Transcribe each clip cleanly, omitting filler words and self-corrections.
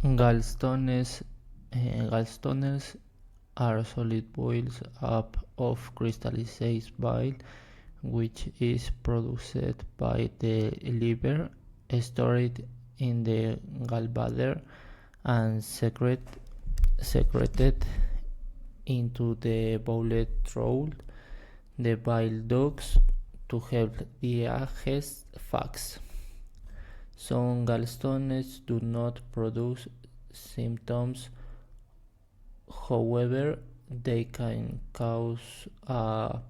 Gallstones, gallstones are solid balls up of crystallized bile which is produced by the liver, stored in the gallbladder, and secreted into the bowel through the bile ducts to help digest fats. Some gallstones do not produce symptoms, however, they can cause a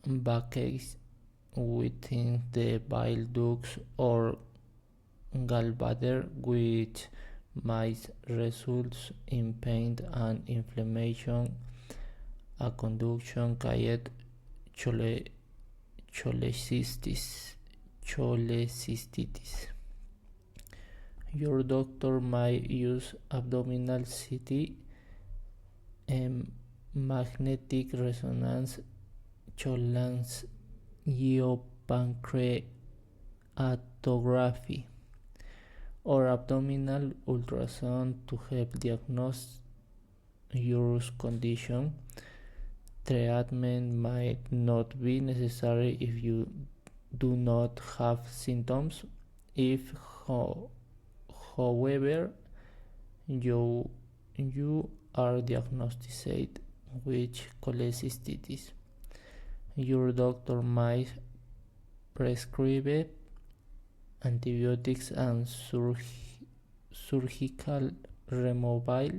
backache within the bile ducts or gallbladder, which might result in pain and inflammation. A condition called cholecystitis. Your doctor might use abdominal CT, magnetic resonance, cholangiopancreatography, or abdominal ultrasound to help diagnose your condition. Treatment might not be necessary if you do not have symptoms. If, however, you are diagnosed with cholecystitis, your doctor might prescribe antibiotics and surgical removal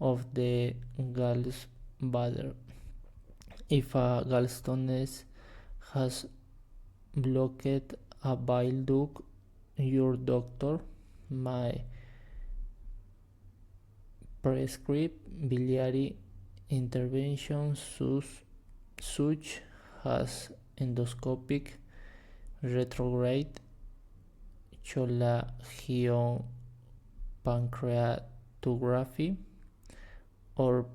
of the gallbladder. If a gallstone has blocked a bile duct, your doctor might prescribe biliary interventions such as endoscopic retrograde cholangiopancreatography or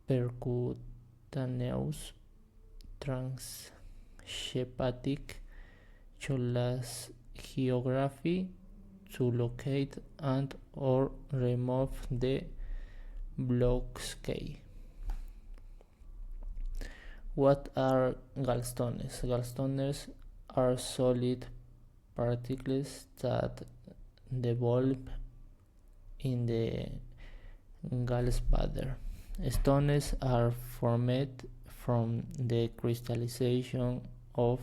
percutaneous transhepatic cholangiography to locate and or remove the blockade. What are gallstones? Gallstones are solid particles that develop in the gallbladder. Stones are formed from the crystallization of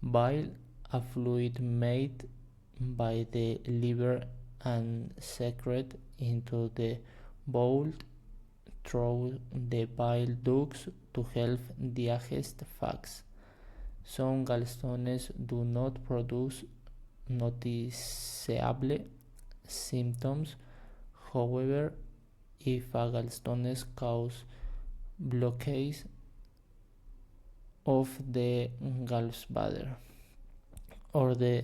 bile, a fluid made by the liver and secreted into the bowel through the bile ducts to help digest fats. Some gallstones do not produce noticeable symptoms. However, if a gallstone causes blockage of the gallbladder or the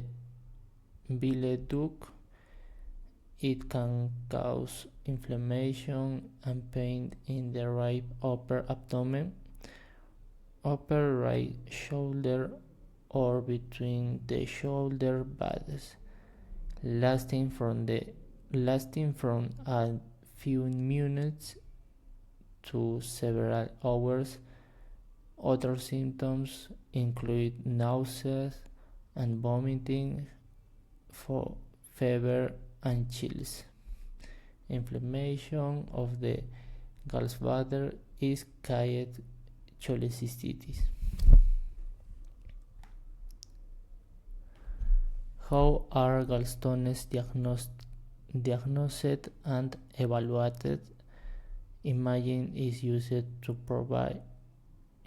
bile duct, it can cause inflammation and pain in the right upper abdomen, upper right shoulder, or between the shoulder blades, lasting from a few minutes to several hours. Other symptoms include nausea and vomiting, fever and chills. Inflammation of the gallbladder is called cholecystitis. How are gallstones diagnosed and evaluated? Imaging is used to provide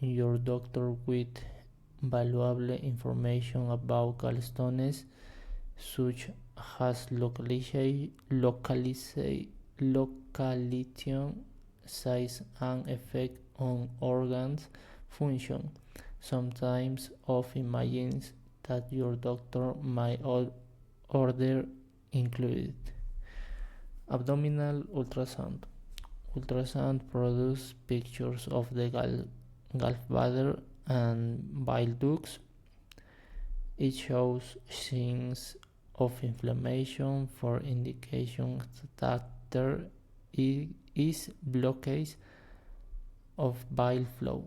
your doctor with valuable information about gallstones, such as localization, size, and effect on organs function. Sometimes of imaging that your doctor might order included abdominal ultrasound. Ultrasound produces pictures of the gallbladder and bile ducts. It shows signs of inflammation for indication that there is blockage of bile flow.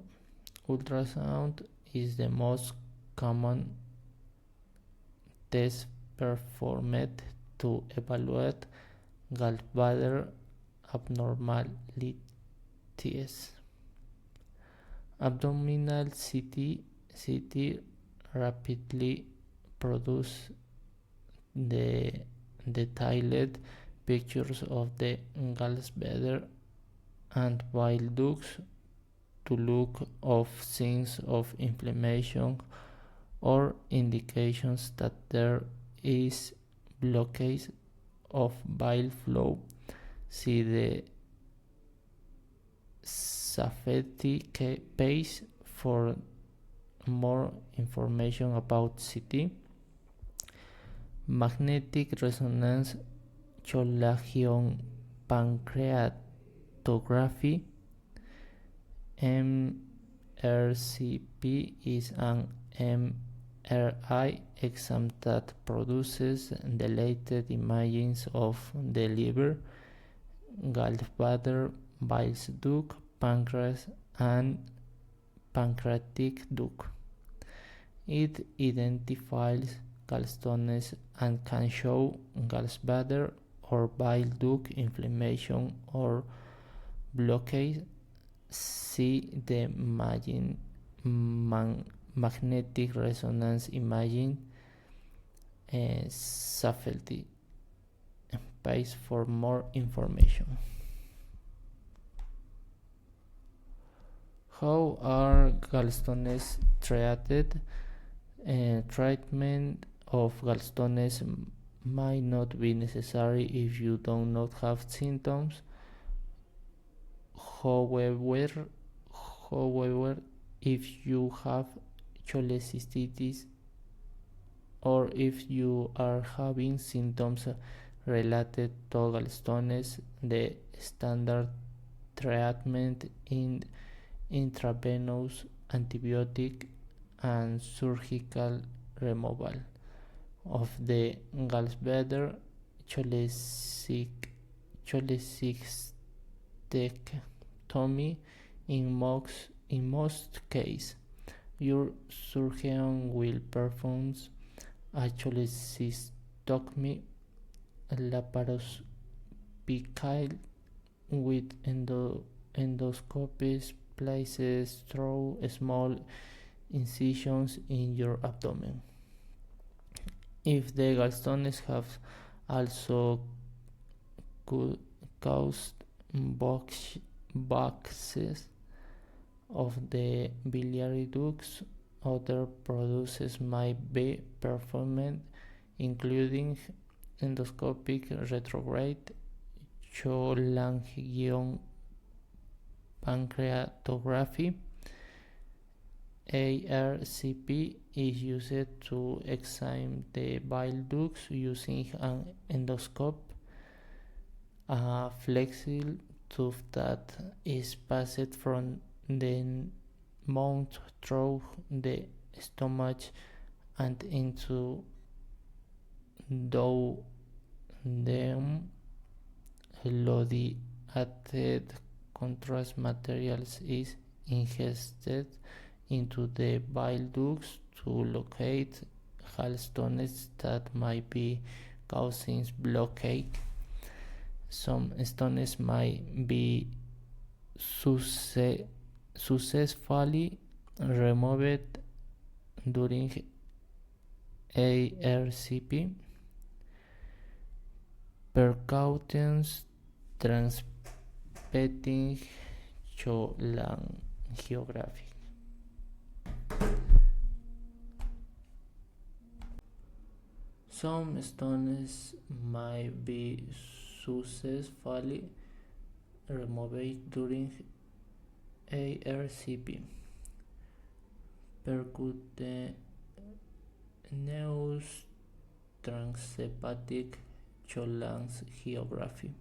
Ultrasound is the most common test performed to evaluate gallbladder abnormalities. Abdominal CT rapidly produces the detailed pictures of the gallbladder and bile ducts to look of signs of inflammation or indications that there is blockage of bile flow. See the safety page for more information about CT. Magnetic resonance cholangiopancreatography MRCP is an MRI exam that produces detailed images of the liver, gallbladder, bile duct, pancreas, and pancreatic duct. It identifies gallstones and can show gallbladder or bile duct inflammation or blockage. See the magnetic resonance imaging safety page for more information. How are gallstones treated? Treatment of gallstones might not be necessary if you do not have symptoms. However, if you have cholecystitis or if you are having symptoms related to gallstones, the standard treatment in intravenous antibiotic and surgical removal of the gallbladder, cholecystectomy in most cases. Your surgeon will perform a cholecystectomy laparoscopical with endoscopy places through small incisions in your abdomen. If the gallstones have also caused boxes of the biliary ducts, other procedures might be performed, including endoscopic retrograde cholangiopancreatography. ARCP is used to examine the bile ducts using an endoscope, a flexible tube that is passed from the mouth through the stomach and into duodenum. Lodiated contrast materials is ingested into the bile ducts to locate gallstones that might be causing blockage. Some stones might be successfully removed during ARCP. Precautions transmitting cholangiography. Some stones might be successfully removed during ARCP. Percutaneous transhepatic cholangiography.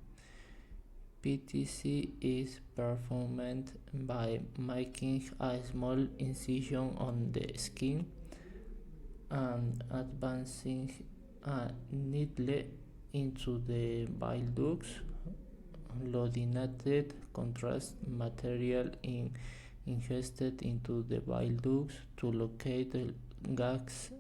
PTC is performed by making a small incision on the skin and advancing needle into the bile ducts. Lodinated contrast material ingested into the bile ducts to locate the gallstones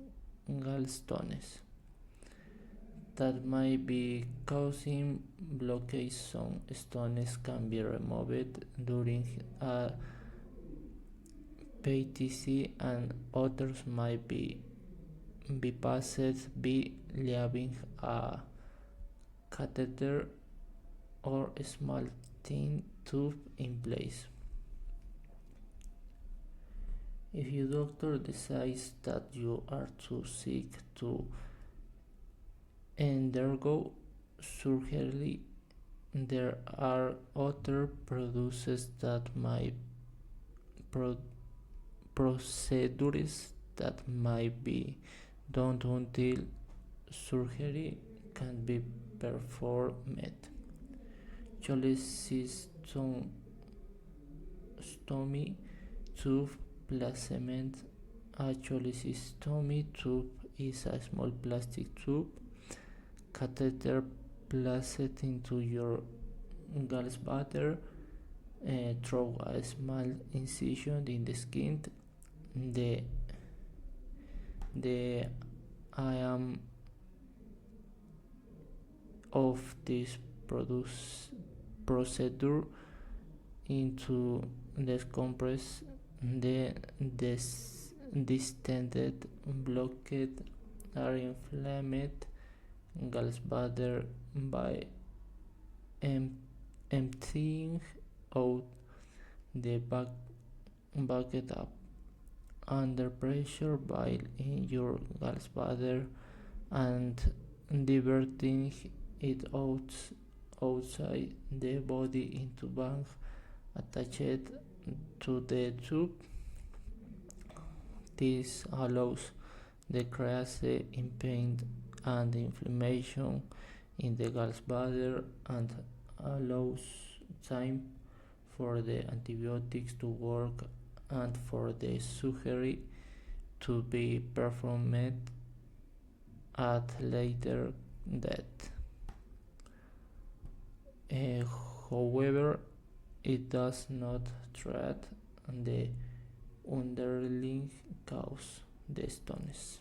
that might be causing blockage. Some stones can be removed during a PTC and others might be bypassed by leaving a catheter or a small thin tube in place. If your doctor decides that you are too sick to undergo surgery, there are other procedures that might be done until surgery can be performed. Cholecystomy tube placement. A cholecystomy tube is a small plastic tube catheter placed into your gallbladder through a small incision in the skin. The aim of this procedure is to decompress the distended, blocked, or inflamed gallbladder by emptying out the backed up under pressure bile in your gallbladder and diverting it outside the body into bank attached to the tube. This allows decrease in pain and inflammation in the gallbladder and allows time for the antibiotics to work and for the surgery to be performed at later date. However, it does not treat the underlying cause, the stones.